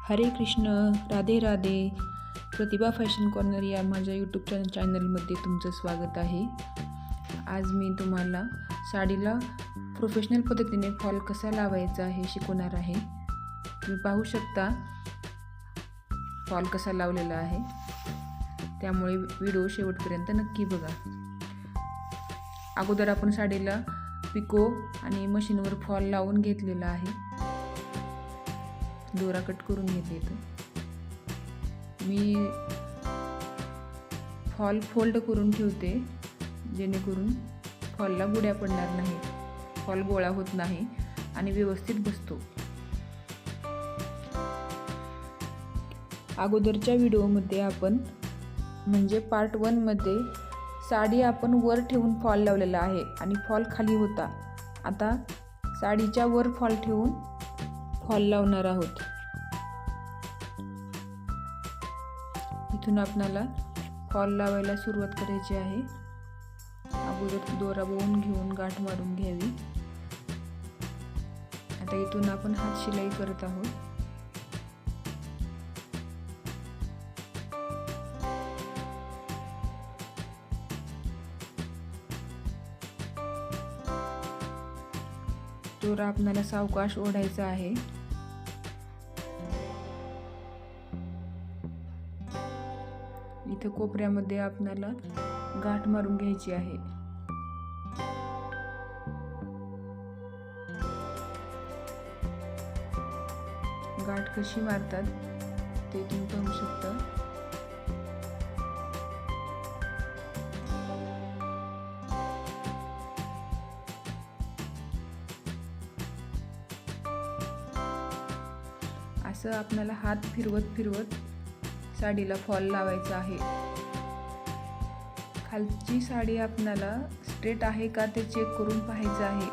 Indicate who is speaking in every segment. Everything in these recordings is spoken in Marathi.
Speaker 1: हरे कृष्ण, राधे राधे. प्रतिभा फॅशन कॉर्नर या माझ्या यूट्यूब चॅनलमध्ये तुमचं स्वागत आहे. आज मी तुम्हाला साडीला प्रोफेशनल पद्धतीने फॉल कसा लावायचा हे शिकवणार आहे. तुम्ही पाहू शकता फॉल कसा लावलेला आहे, त्यामुळे व्हिडिओ शेवटपर्यंत नक्की बघा. अगोदर आपण साडीला पिको आणि मशीनवर फॉल लावून घेतलेला आहे. दोरा कट करून घेतले. मी फॉल फोल्ड करून ठेवते जेणेकरून फॉलला गुड्या पडणार नाही, फॉल गोळा होत नाही आणि व्यवस्थित बसतो. अगोदरच्या व्हिडिओमध्ये आपण म्हणजे पार्ट 1 मध्ये साडी आपण वर ठेवून फॉल लावलेला आहे आणि फॉल खाली होता. आता साडीच्या वर फॉल ठेवून फॉल लावणार आहोत. इथून आपल्याला फॉल लावायला सुरुवात करायची आहे. अगोदर दोरा वळून घेऊन गाठ मारून घ्यावी. आता इथून आपण हात शिलाई करत आहोत. दोरा आपल्याला सावकाश ओढायचा आहे. इथे कोपऱ्यामध्ये आपल्याला गाठ मारून घ्यायची आहे. गाठ कशी मारतात ते तुम्ही पाहू शकता. असं आपल्याला हात फिरवत फिरवत साडीला फॉल लावायचा आहे. खालची साडी आपल्याला स्ट्रेट आहे का ते चेक करून पाहायचं आहे.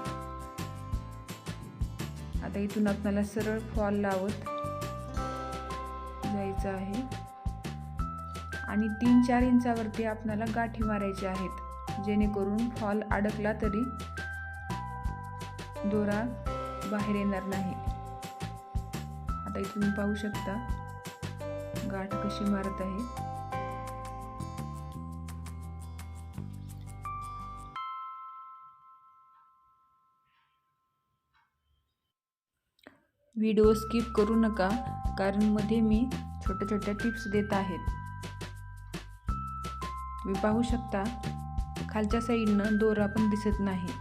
Speaker 1: आता इथून आपल्याला सरळ फॉल लावत जायचं आहे आणि 3-4 इंचावरती आपल्याला गाठी मारायच्या आहेत, जेणेकरून फॉल अडकला तरी दोरा बाहेर येणार नाही. आता इथून पाहू शकता गाठ कशी मारत आहे. व्हिडिओ स्किप करू नका, कारण मध्ये मी छोट्या छोट्या टिप्स देत आहेत. तुम्ही पाहू शकता खालच्या साईडनं दोरा पण दिसत नाही.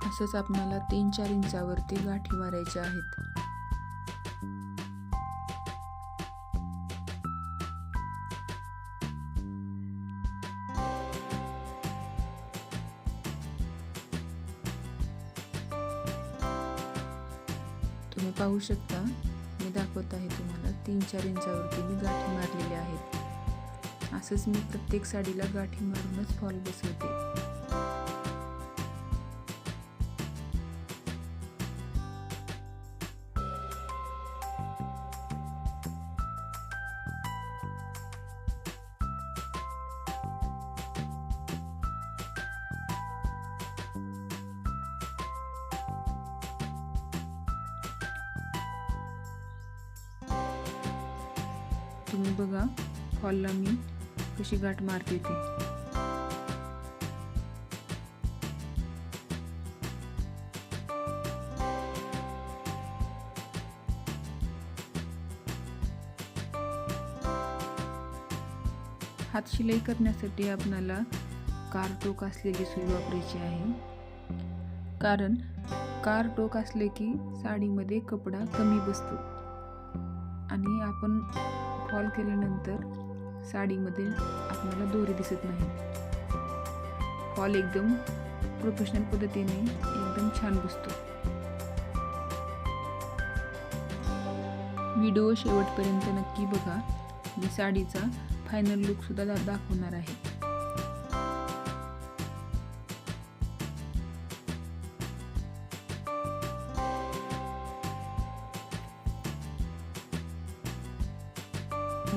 Speaker 1: असंच आपल्याला 3-4 इंचावरती गाठी मारायच्या आहेत. तुम्ही पाहू शकता मी दाखवत आहे तुम्हाला 3-4 इंचावरती मी गाठी मारलेल्या आहेत. असंच मी प्रत्येक साडीला गाठी मारूनच फॉल बसवते. तुम्ही बघा फॉलला मी कशी गाठ मारते ते. हात शिलाई करण्यासाठी आपल्याला कारटोक असलेली सुई वापरायची आहे, कारण कारटोक असले की साडीमध्ये कपडा कमी बसतो आणि आपण फॉल केल्यानंतर साडीमध्ये आपल्याला दोरी दिसत नाही. फॉल एकदम प्रोफेशनल पद्धतीने एकदम छान बसतो. व्हिडिओ शेवटपर्यंत नक्की बघा. मी साडीचा फायनल लुक सुद्धा दाखवणार आहे.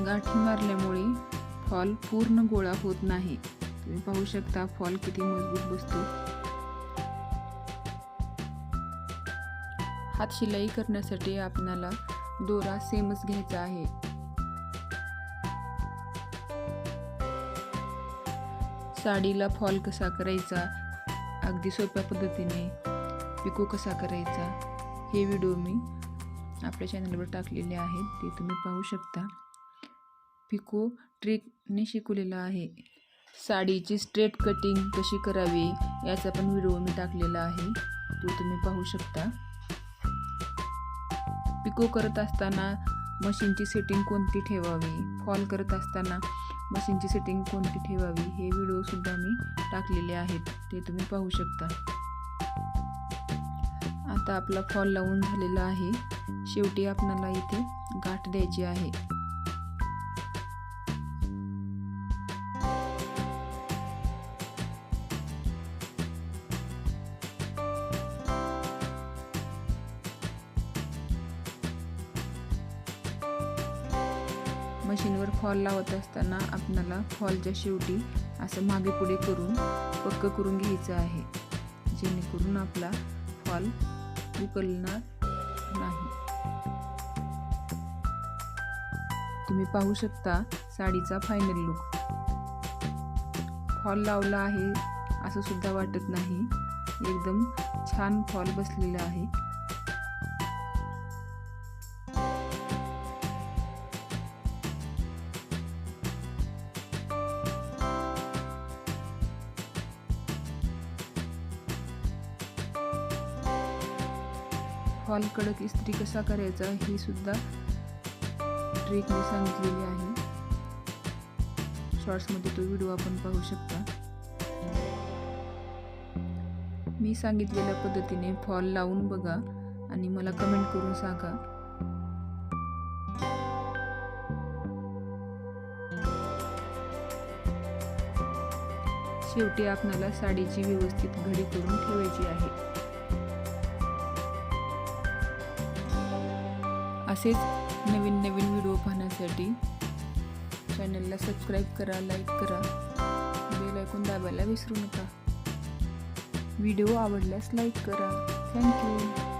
Speaker 1: गाठी मारल्यामुळे फॉल पूर्ण गोळा होत नाही. तुम्ही पाहू शकता फॉल किती मजबूत बसतो. हात शिलाई करण्यासाठी आपल्याला दोरा सेमच घ्यायचा आहे. साडीला फॉल कसा करायचा, अगदी सोप्या पद्धतीने पिको कसा करायचा, हे व्हिडिओ मी आपल्या चॅनलवर टाकलेले आहेत, ते तुम्ही पाहू शकता. पिको ट्रिकने शिकवलेला आहे. साडीची स्ट्रेट कटिंग कशी करावी याचा पण व्हिडिओ मी टाकलेला आहे, तो तुम्ही पाहू शकता. पिको करत असताना मशीनची सेटिंग कोणती ठेवावी, फॉल करत असताना मशीनची सेटिंग कोणती ठेवावी, हे व्हिडिओ सुद्धा मी टाकलेले आहेत, ते तुम्ही पाहू शकता. आता आपला फॉल लावून झालेला आहे. शेवटी आपल्याला इथे गाठ द्यायची आहे. मशीनवर फॉल लावत असताना आपल्याला फॉलच्या शेवटी असं मागे पुढे करून पक्क करून घ्यायचं आहे, जेणेकरून आपला फॉल उकलणार नाही. तुम्ही पाहू शकता साडीचा फायनल लुक. फॉल लावला आहे असं सुद्धा वाटत नाही, एकदम छान फॉल बसलेला आहे. फॉल कडक इस्त्री कसा करायचा ही सुद्धा ट्रिक मी सांगितलेली आहे. शॉर्ट्समध्ये तो व्हिडिओ आपण पाहू शकता. मी सांगितलेल्या पद्धतीने फॉल लावून बघा आणि मला कमेंट करून सांगा. शेवटी आपल्याला साडीची व्यवस्थित घडी करून ठेवायची आहे. असेच नवीन नवीन व्हिडिओ पाहण्यासाठी चॅनलला सबस्क्राईब करा, लाईक करा, बेल आयकॉन दाबायला विसरू नका. व्हिडिओ आवडल्यास लाईक करा. थँक्यू.